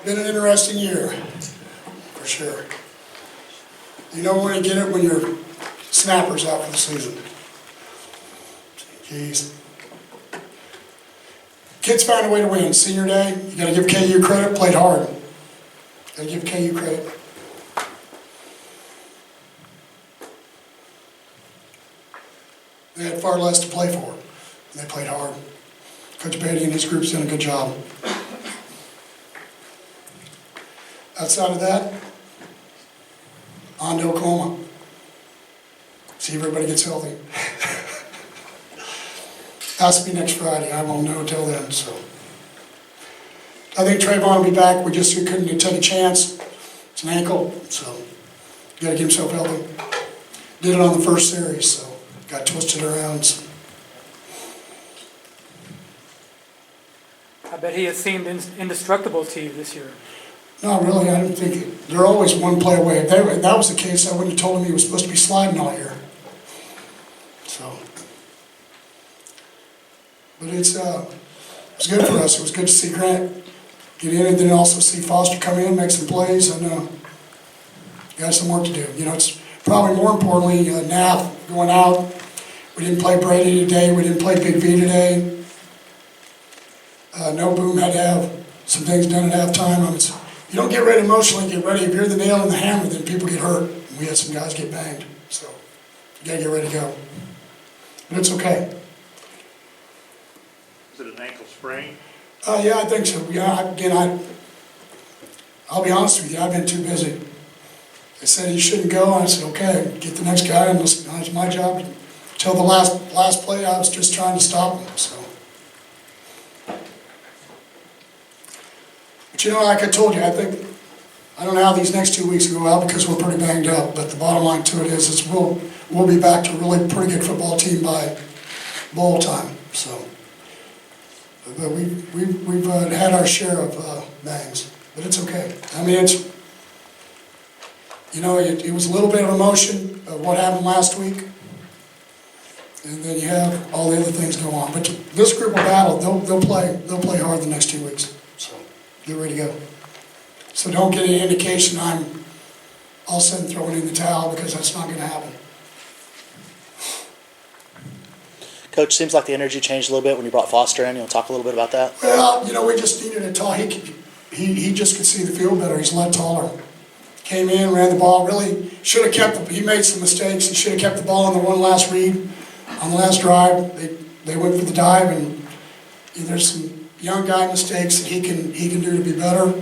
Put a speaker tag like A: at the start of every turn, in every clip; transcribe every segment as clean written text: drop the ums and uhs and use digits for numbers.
A: Been an interesting year, for sure. You know when you get it when your snapper's out for the season. Jeez. Kids found a way to win. Senior day, you got to give KU credit, played hard. Got to give KU credit. They had far less to play for, and they played hard. Coach Beatty and his group's done a good job. Outside of that, on to Oklahoma. See if everybody gets healthy. Has to be next Friday. I won't know until then. So I think Trayvon will be back. We just couldn't take a chance. It's an ankle, so got to get himself healthy. Did it on the first series, so got twisted around. So.
B: I bet he has seemed indestructible to you this year.
A: No, really, I don't think it. They're always one play away. If that was the case, I wouldn't have told him he was supposed to be sliding all year. So, but it was good for us. It was good to see Grant get in, and then also see Foster come in, make some plays, and got some work to do. You know, it's probably more importantly, Nav going out. We didn't play Brady today. We didn't play Big V today. No Boom had to have some things done at halftime. You don't get ready emotionally, get ready. If you're the nail in the hammer, then people get hurt. We had some guys get banged. So you got to get ready to go. But it's okay.
C: Is it an ankle sprain?
A: Yeah, I think so. Yeah, I'll be honest with you, I've been too busy. They said he shouldn't go, and I said, okay, get the next guy, and it's my job. Until the last play, I was just trying to stop him. So. But you know, like I told you, I don't know how these next 2 weeks go out because we're pretty banged up. But the bottom line to it is we'll be back to a really pretty good football team by bowl time. So, but we've had our share of bangs, but it's okay. I mean, it was a little bit of emotion of what happened last week, and then you have all the other things go on. But this group will battle. They'll play hard the next 2 weeks. So. Get ready to go. So don't get any indication I'm all of a sudden throwing in the towel because that's not going to happen.
D: Coach, seems like the energy changed a little bit when you brought Foster in. You want to talk a little bit about that?
A: Well, we just needed a tall. He just could see the field better. He's a lot taller. Came in, ran the ball. Really should have kept. He made some mistakes. He should have kept the ball on the one last read, on the last drive. They went for the dive, and there's some young guy mistakes that he can do to be better,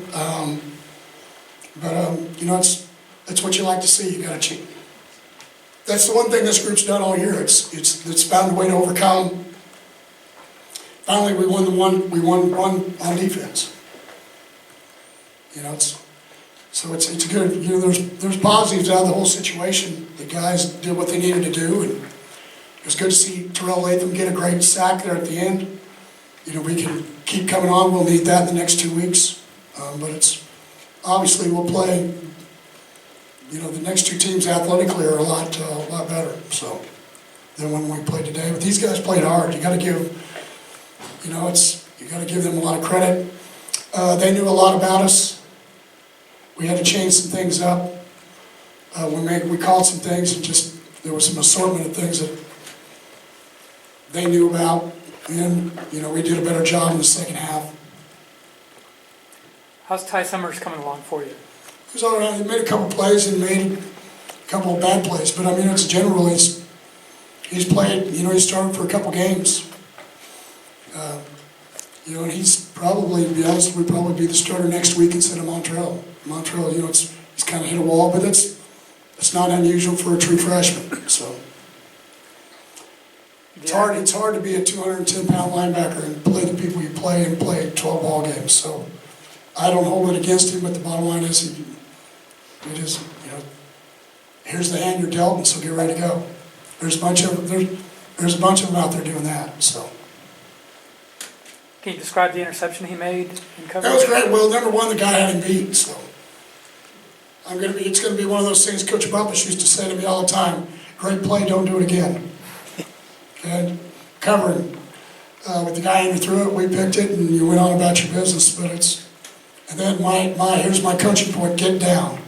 A: it's what you like to see. You got to cheat. That's the one thing this group's done all year. It's found a way to overcome. Finally, we won one on defense. So it's good. There's positives out of the whole situation. The guys did what they needed to do, and it was good to see Terrell Latham get a great sack there at the end. We can keep coming on. We'll need that in the next 2 weeks. But it's obviously we'll play. The next two teams athletically are a lot better. So than when we played today. But these guys played hard. You got to give. You got to give them a lot of credit. They knew a lot about us. We had to change some things up. We called some things, and just there was some assortment of things that they knew about. And, we did a better job in the second half.
B: How's Ty Summers coming along for you?
A: He was all right. He made a couple plays and made a couple of bad plays. But, it's general. He's played, he started for a couple games. And he's probably, to be honest, would probably be the starter next week instead of Montreal. Montreal, he's kind of hit a wall, but it's not unusual for a true freshman. So. It's hard to be a 210-pound linebacker and play the people you play and play 12 ball games. So I don't hold it against him, but the bottom line is, here's the hand you're dealt, and so get ready to go. There's a bunch of them out there doing that. So.
B: Can you describe the interception he made in coverage?
A: That was great. Well, number one, the guy had him beat. So it's going to be one of those things Coach Bumpus used to say to me all the time: "Great play, don't do it again." And covering with the guy in through it, we picked it, and you went on about your business. But And then here's my coaching point, get down.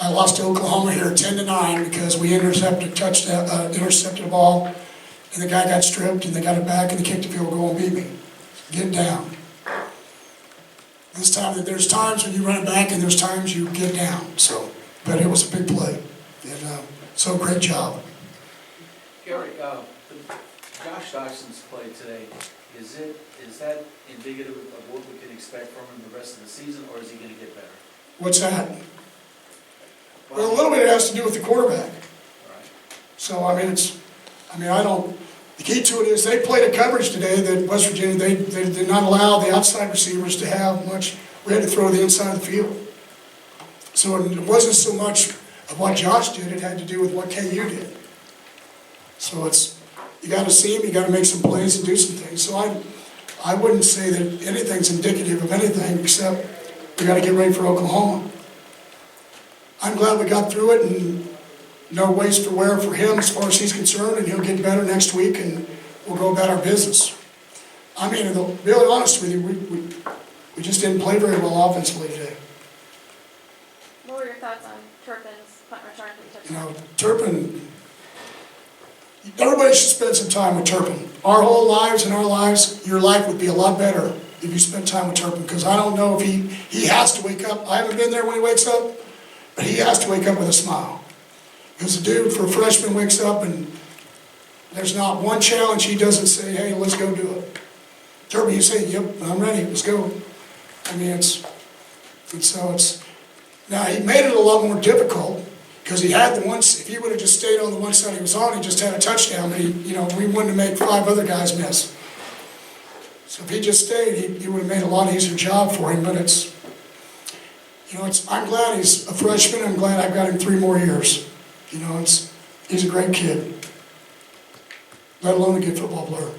A: I lost to Oklahoma here 10-9 because we intercepted a ball, and the guy got stripped, and they got it back, and they kicked the field goal and beat me. Get down. This time, there's times when you run it back, and there's times you get down. So, but it was a big play, and so great job.
C: Gary, Josh Dyson's play today, is that indicative of what we can expect from him the rest of the season, or is he going to get better?
A: What's that? Well, a little bit it has to do with the quarterback.
C: Right.
A: So, the key to it is they played a coverage today that West Virginia, they did not allow the outside receivers to have much. We had to throw the inside of the field. So it wasn't so much of what Josh did, it had to do with what KU did. So you got to see him, you got to make some plays and do some things. So I wouldn't say that anything's indicative of anything except we got to get ready for Oklahoma. I'm glad we got through it, and no waste for wear for him as far as he's concerned, and he'll get better next week, and we'll go about our business. To be really honest with you, we just didn't play very well offensively today.
E: What were your thoughts on Turpin's punt return from touchdown?
A: Turpin, everybody should spend some time with Turpin. Our whole lives and our lives, your life would be a lot better if you spent time with Turpin, because I don't know if he has to wake up. I haven't been there when he wakes up, but he has to wake up with a smile. Because the dude, for a freshman, wakes up and there's not one challenge he doesn't say, hey, let's go do it. Turpin, you say, yep, I'm ready, let's go. Now he made it a lot more difficult because he had if he would have just stayed on the one side he was on, he just had a touchdown, but we wanted to make 5 other guys miss. So if he just stayed, he would have made a lot easier job for him, but I'm glad he's a freshman. I'm glad I've got him 3 more years. He's a great kid, let alone a good football player.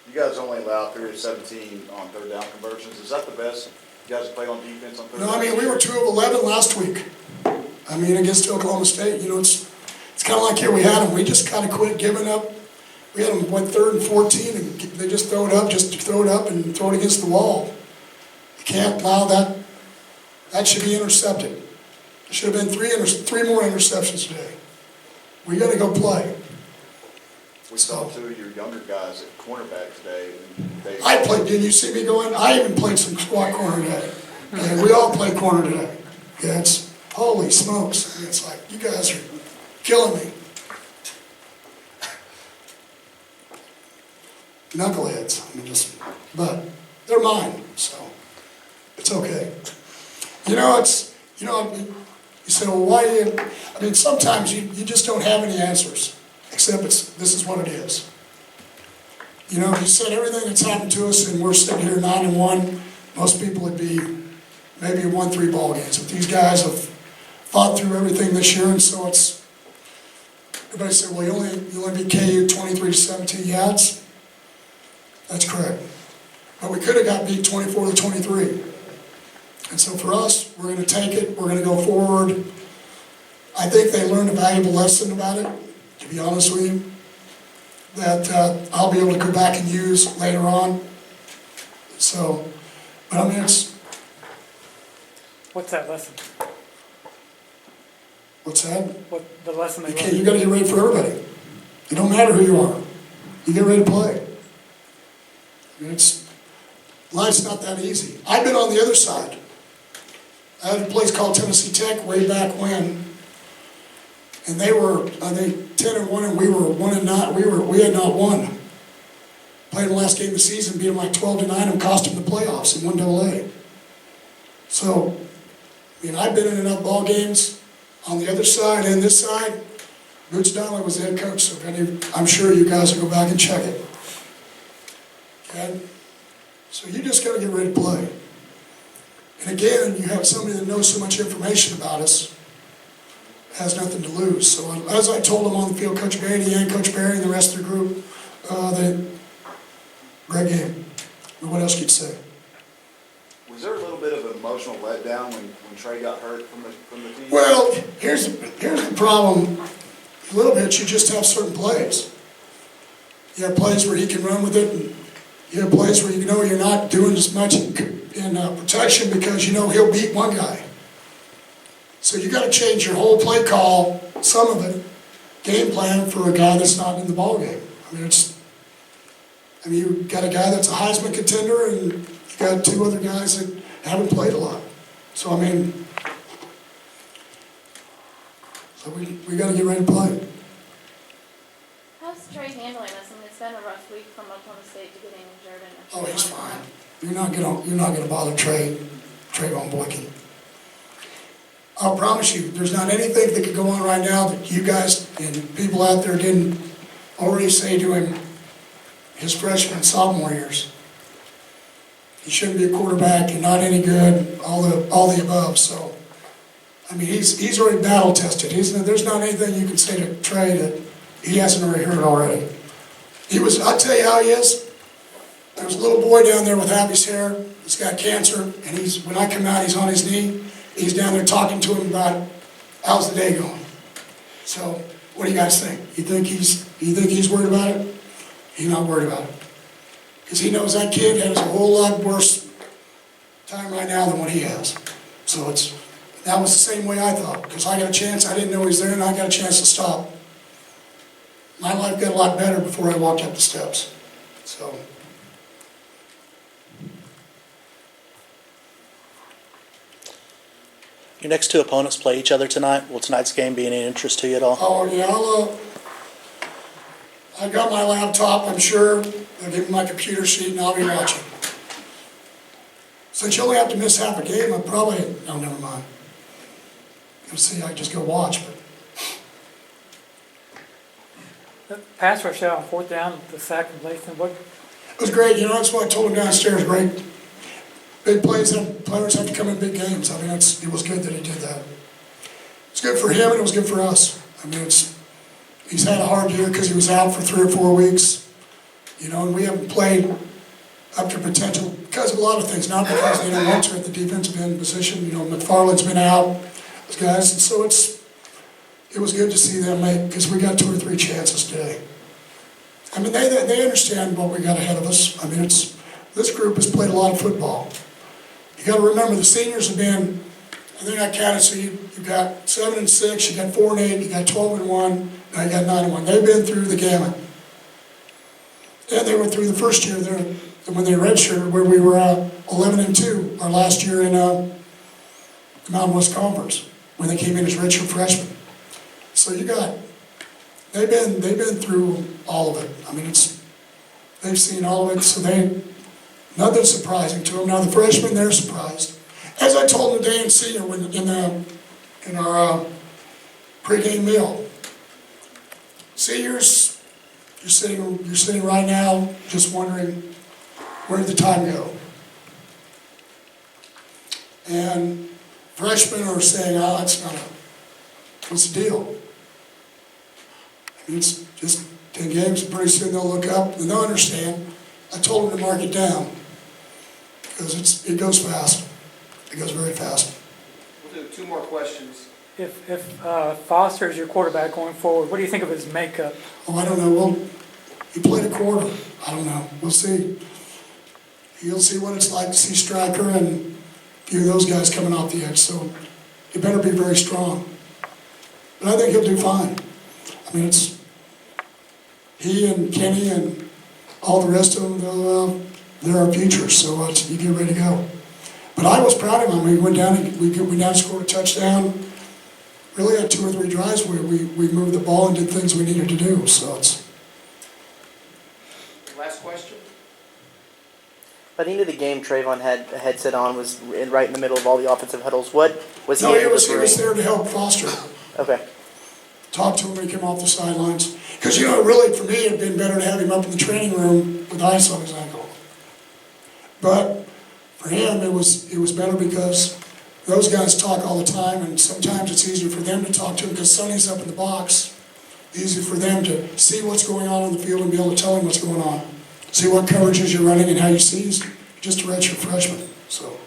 F: You guys only allow 3 of 17 on third down conversions. Is that the best you guys play on defense on third down?
A: No, we were 2 of 11 last week. Against Oklahoma State. It's kind of like here we had them. We just kind of quit giving up. We had them, 3rd and 14, and they just throw it up and throw it against the wall. You can't allow that. That should be intercepted. There should have been 3 more interceptions today. We got to go play.
F: We saw 2 of your younger guys at cornerback today.
A: I played. Didn't you see me going? I even played some squat corner today. Okay, we all played corner today. Yeah, holy smokes! It's like you guys are killing me. Knuckleheads. But they're mine, so it's okay. You say, well, why do you? Sometimes you just don't have any answers, except this is what it is. If you said everything that's happened to us and we're sitting here 9-1, most people would be maybe 1-3 ball games. But these guys have fought through everything this year, and so everybody said, well, you only beat KU 23-17. Yeah, that's correct. But we could have got beat 24-23. And so for us, we're going to take it. We're going to go forward. I think they learned a valuable lesson about it, to be honest with you, that I'll be able to go back and use later on. So, but
B: What's that lesson?
A: What's that?
B: What the lesson they learned?
A: You got to get ready for everybody. It don't matter who you are. You get ready to play. Life's not that easy. I've been on the other side. I had a place called Tennessee Tech way back when, and they were, I think, 10-1, and we were 1-9. We had not won. Played the last game of the season, beat them like 12-9, and cost them the playoffs in 1AA. So, I've been in enough ball games on the other side and this side. Boots Donnelly was the head coach, so I'm sure you guys will go back and check it. Okay? So you just got to get ready to play. And again, you have somebody that knows so much information about us, has nothing to lose. So as I told them on the field, Coach Beatty and Coach Barry and the rest of the group, great game. What else could you say?
F: Was there a little bit of an emotional letdown when Trey got hurt from the team?
A: Well, here's the problem. A little bit, you just have certain plays. You have plays where he can run with it, and You have plays where you know you're not doing as much in protection because you know he'll beat one guy. So you gotta change your whole play call, some of it, game plan for a guy that's not in the ballgame. You've got a guy that's a Heisman contender and you've got two other guys that haven't played a lot. So we gotta get ready to play.
E: How's Trey handling this? It's been a rough week from Oklahoma State to getting injured and.
A: Oh, he's fine. You're not gonna bother Trayvon Boykin. I'll promise you, there's not anything that could go on right now that you guys and people out there didn't already say to him his freshman and sophomore years. He shouldn't be a quarterback and not any good, all the above, so. He's already battle tested. There's not anything you can say to Trey that he hasn't already heard already. I'll tell you how he is. There's a little boy down there with Happy's hair. He's got cancer, and when I come out, he's on his knee. He's down there talking to him about how's the day going. So, what do you guys think? You think he's worried about it? He's not worried about it, because he knows that kid has a whole lot worse time right now than what he has. So that was the same way I thought, because I got a chance. I didn't know he was there, and I got a chance to stop. My life got a lot better before I walked up the steps. So.
D: Your next two opponents play each other tonight. Will tonight's game be any interest to you at all?
A: Oh, yeah, I got my laptop, I'm sure. I'll give me my computer sheet and I'll be watching. Since you only have to miss half a game, never mind. You'll see, I just go watch, but.
B: The pass rush out on fourth down, the sack from Latham,
A: It was great, that's what I told him downstairs, great. Big players have to come in big games. It was good that he did that. It's good for him and it was good for us. He's had a hard year because he was out for 3 or 4 weeks. And we haven't played up to potential because of a lot of things, not because they don't want to at the defensive end position. McFarland's been out, those guys, and so it was good to see them make, because we got 2 or 3 chances today. They understand what we got ahead of us. This group has played a lot of football. You got to remember, the seniors have been, I think I counted, so you've got 7 and 6, you got 4 and 8, you got 12 and 1, now you got 9 and 1. They've been through the gamut. And they went through the first year there, when they redshirted, where we were 11 and 2, our last year in the Mountain West Conference, when they came in as redshirt freshmen. So they've been through all of it. They've seen all of it, so nothing's surprising to them. Now the freshmen, they're surprised. As I told them today in senior, in our pregame meal, seniors, you're sitting right now just wondering, where did the time go? And freshmen are saying, what's the deal? It's just 10 games, and pretty soon they'll look up and they'll understand. I told them to mark it down, because it goes fast. It goes very fast.
G: We'll do 2 more questions.
B: If Foster is your quarterback going forward, what do you think of his makeup?
A: Oh, I don't know. He played a quarter. I don't know. We'll see. You'll see what it's like to see Stryker and a few of those guys coming off the edge. So he better be very strong. But I think he'll do fine. It's he and Kenny and all the rest of them, they're our future. So you get ready to go. But I was proud of him. We went down and scored a touchdown. Really had 2 or 3 drives where we moved the ball and did things we needed to do. So
G: Last question.
H: By the end of the game, Trayvon had a headset on, was right in the middle of all the offensive huddles. What was he
A: no,
H: able
A: he
H: to bring?
A: was there to help Foster.
H: Okay.
A: Talk to him when he came off the sidelines. Because, really, for me, it would have been better to have him up in the training room with ice on his ankle. But for him, it was better because those guys talk all the time, and sometimes it's easier for them to talk to him because Sonny's up in the box. Easier for them to see what's going on the field and be able to tell him what's going on. See what coverages you're running and how you see. He's just a redshirt freshman. So.